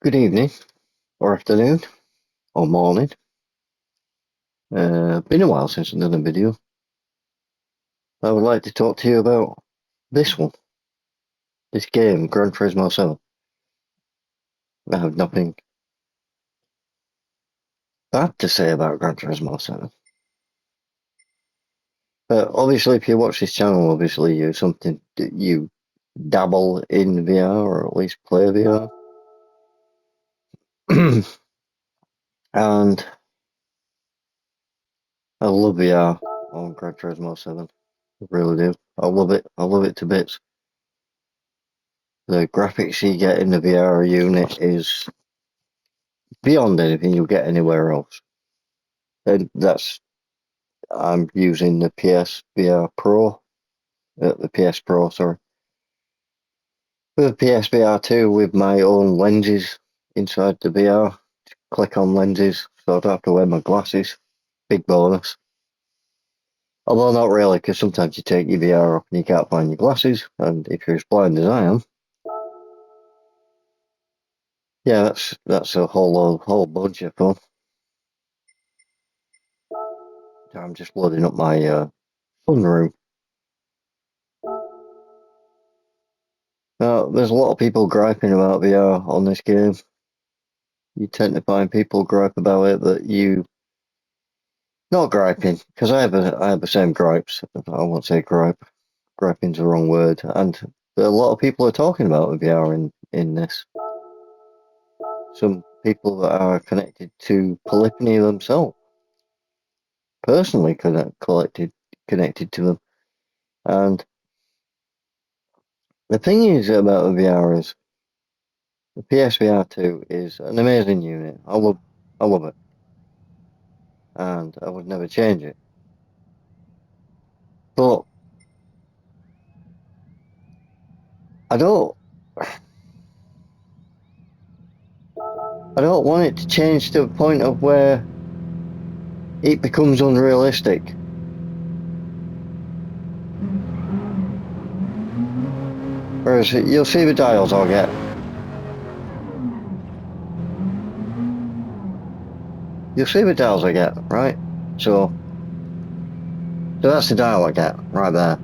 Good evening, or afternoon, or morning. Been a while since I've done a video. I would like to talk to you about this one, this game, Gran Turismo 7. I have nothing bad to say about Gran Turismo 7. But obviously, if you watch this channel, obviously you're something that you dabble in VR, or at least play VR. And I love VR on Gran Turismo 7. I really do. I love it. I love it to bits. The graphics you get in the VR unit is beyond anything you'll get anywhere else. And I'm using the PSVR Pro, the PS Pro, sorry. With the PSVR 2 with my own lenses inside the VR. Click on lenses, so I don't have to wear my glasses. Big bonus. Although not really, because sometimes you take your VR off and you can't find your glasses, and if you're as blind as I am, yeah, that's a whole bunch of fun. I'm just loading up my fun room. Now, there's a lot of people griping about VR on this game. You tend to find people gripe about it that you not griping, because I have the same gripes. I won't say gripe. Griping's the wrong word, and a lot of people are talking about VR in this. Some people that are connected to polyphony themselves, personally connected to them, and the thing is about the VR is the PSVR 2 is an amazing unit. I love it, and I would never change it. But I don't I don't want it to change to a point of where it becomes unrealistic. Whereas you'll see the dials I'll get. You'll see the dials I get, right? So that's the dial I get right there.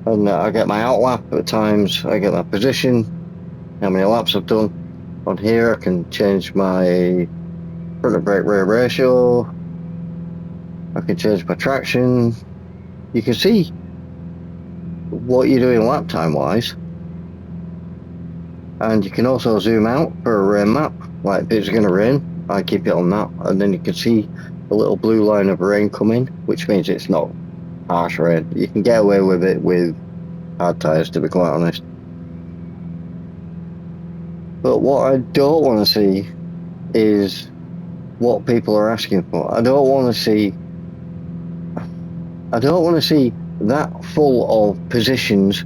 And I get my outlap at times. I get my position, how many laps I've done. On here, I can change my front and brake rear ratio. I can change my traction. You can see what you're doing lap time wise. And you can also zoom out for a rain map. Like if it's going to rain, I keep it on that. And then you can see a little blue line of rain coming, which means it's not harsh rain. You can get away with it with hard tyres, to be quite honest. But what I don't want to see is what people are asking for. I don't want to see that full of positions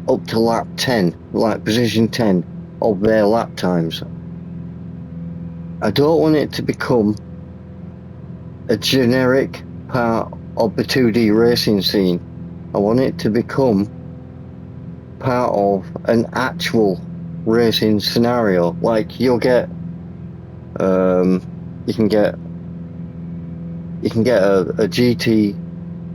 up to lap 10, like position 10 of their lap times. I don't want it to become a generic part of the 2D racing scene. I want it to become part of an actual racing scenario. Like you'll get, you can get a GT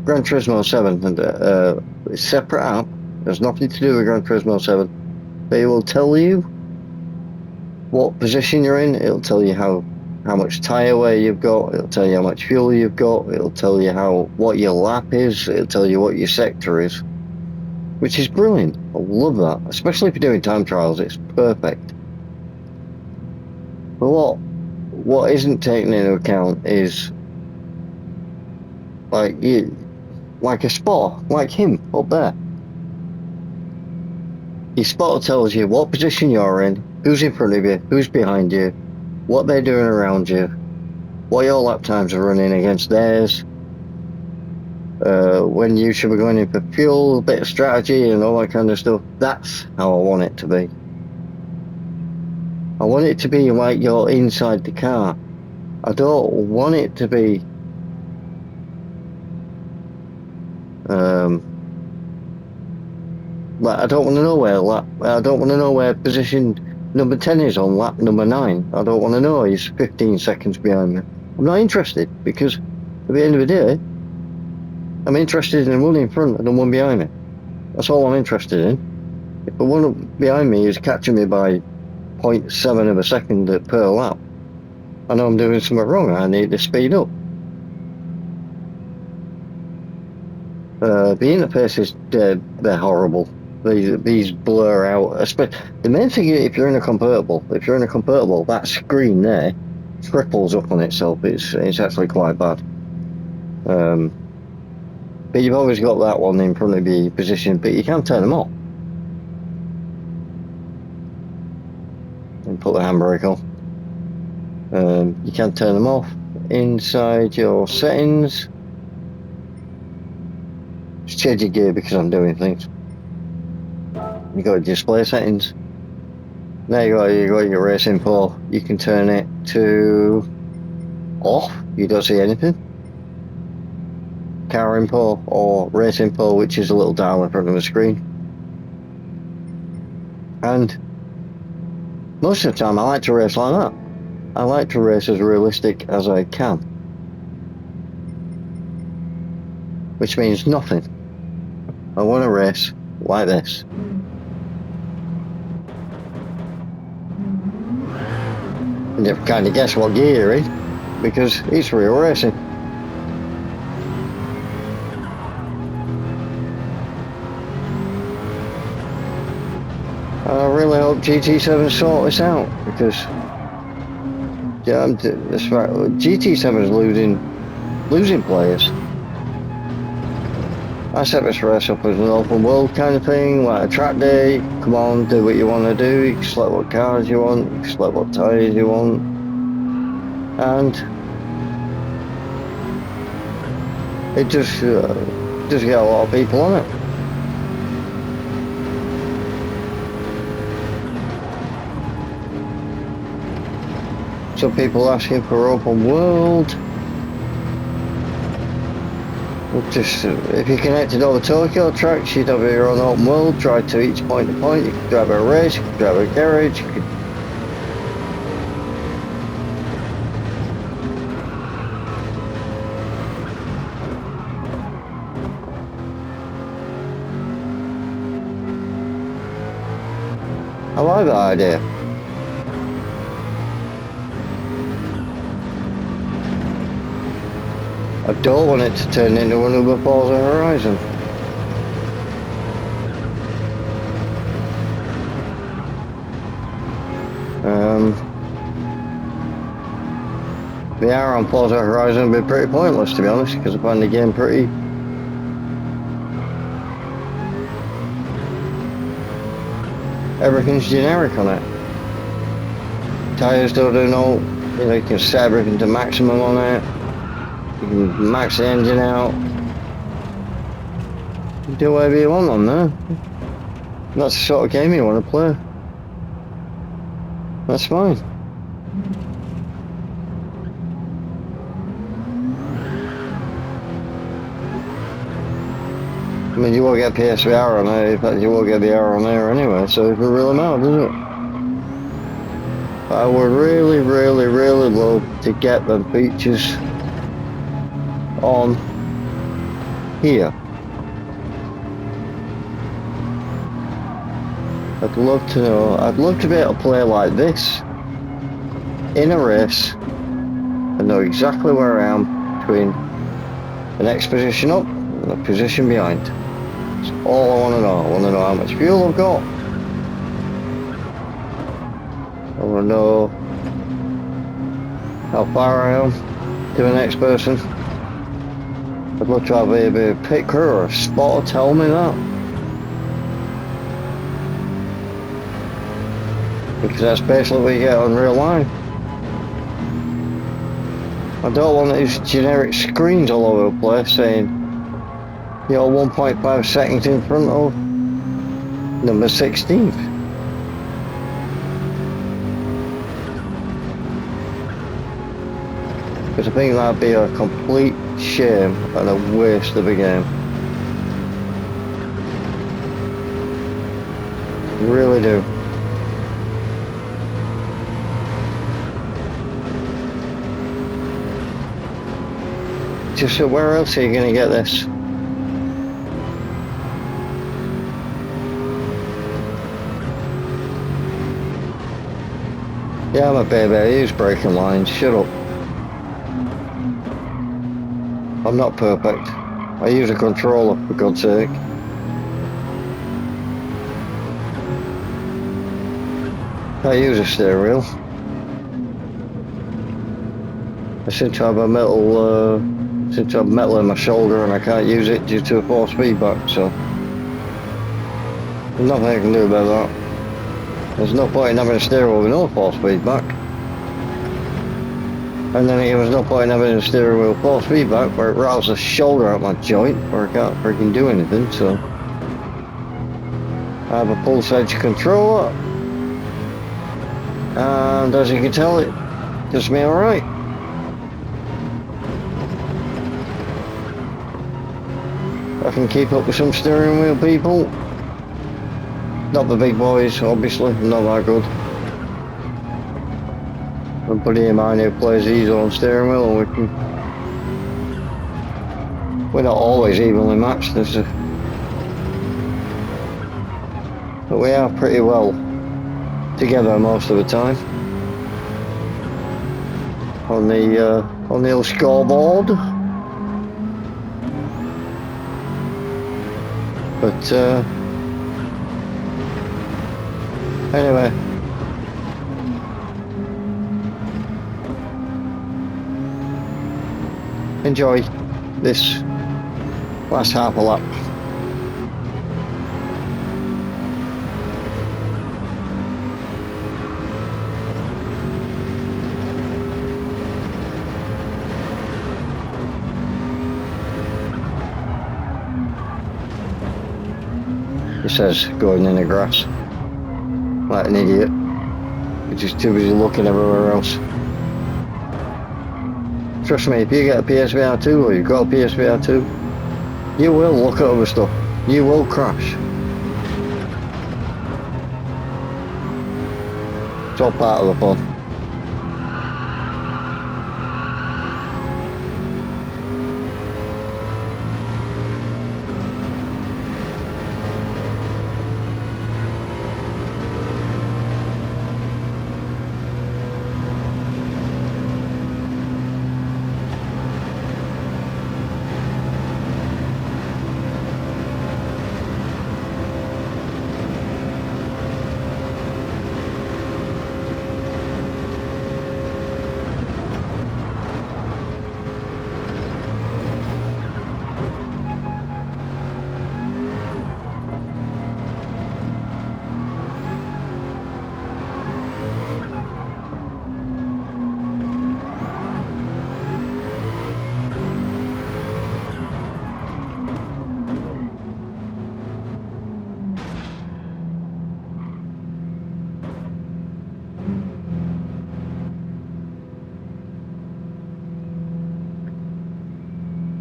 Gran Turismo 7 and a separate app. There's nothing to do with Gran Turismo 7. They will tell you what position you're in. It'll tell you how much tyre wear you've got. It'll tell you how much fuel you've got. It'll tell you what your lap is. It'll tell you what your sector is, which is brilliant. I love that, especially if you're doing time trials. It's perfect. But what isn't taken into account is like a spotter, like him up there. Your spotter tells you what position you're in, who's in front of you, who's behind you, what they're doing around you, what your lap times are running against theirs, when you should be going in for fuel, a bit of strategy and all that kind of stuff. That's how I want it to be. I want it to be like you're inside the car. I don't want it to be like I don't want to know where position number 10 is on lap number 9. I don't want to know he's 15 seconds behind me. I'm not interested, because at the end of the day, I'm interested in the one in front and the one behind me. That's all I'm interested in. If the one behind me is catching me by 0.7 of a second per lap, I know I'm doing something wrong. I need to speed up. The interfaces, they're horrible. These blur out. The main thing is, if you're in a convertible, that screen there triples up on itself. It's actually quite bad. But you've always got that one in front of you position, but you can turn them off. And put the handbrake on. You can turn them off inside your settings. Just change your gear because I'm doing things. You got display settings. Now you got your race info. You can turn it to off. You don't see anything. Car info or race info, which is a little dial in front of the screen. And most of the time I like to race like that. I like to race as realistic as I can. Which means nothing. I want to race like this. And you kind of guess what gear you're in, because it's real racing. I really hope GT7 sort this out, because GT7 is losing players. I set this race up as an open world kind of thing, like a track day. Come on, do what you want to do. You can select what cars you want, you can select what tyres you want, and it just get a lot of people on it. Some people asking for open world. Just if you connected all the Tokyo tracks, you'd have your own open world. Drive to each point to point. You could drive a race. You could drive a garage. You could. I like that idea. I don't want it to turn into another Forza Horizon. The hour on Forza Horizon would be pretty pointless, to be honest, because I find the game pretty... Everything's generic on it. Tyres don't do no... you can set everything to maximum on it. You can max the engine out. You do whatever you want on there. That's the sort of game you want to play. That's fine. I mean, you won't get PSVR on there. In fact, you won't get the R on there anyway, so it doesn't really matter, does it? But I would really, really, really love to get them features on here. I'd love to know, I'd love to be able to play like this in a race and know exactly where I am between the next position up and the position behind. That's all I want to know. I want to know how much fuel I've got. I want to know how far I am to the next person. I'd love to have a pit crew or a spotter tell me that. Because that's basically what you get on real life. I don't want these generic screens all over the place saying you're 1.5 seconds in front of number 16th. Because I think that'd be a complete shame and a waste of a game. Really do. Just where else are you going to get this? Yeah, I'm a baby. I use braking lines. Shut up. I'm not perfect. I use a controller, for God's sake. I use a steering wheel. I seem to have a metal, in my shoulder, and I can't use it due to a force feedback. So there's nothing I can do about that. There's no point in having a steering wheel with no force feedback. And then there was no point in having a steering wheel force feedback where it rattles the shoulder out my joint where I can't freaking do anything. So I have a pulse edge controller, and as you can tell, it does me alright. I can keep up with some steering wheel people. Not the big boys, obviously, not that good. A buddy of mine who plays his own steering wheel, and we're not always evenly matched, but we are pretty well together most of the time. On the old scoreboard. But anyway, enjoy this last half a lap. It says going in the grass like an idiot, which is too busy looking everywhere else. Trust me, if you get a PSVR 2 or you've got a PSVR 2, you will look at other stuff. You will crash. It's all part of the fun.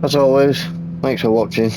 As always, thanks for watching.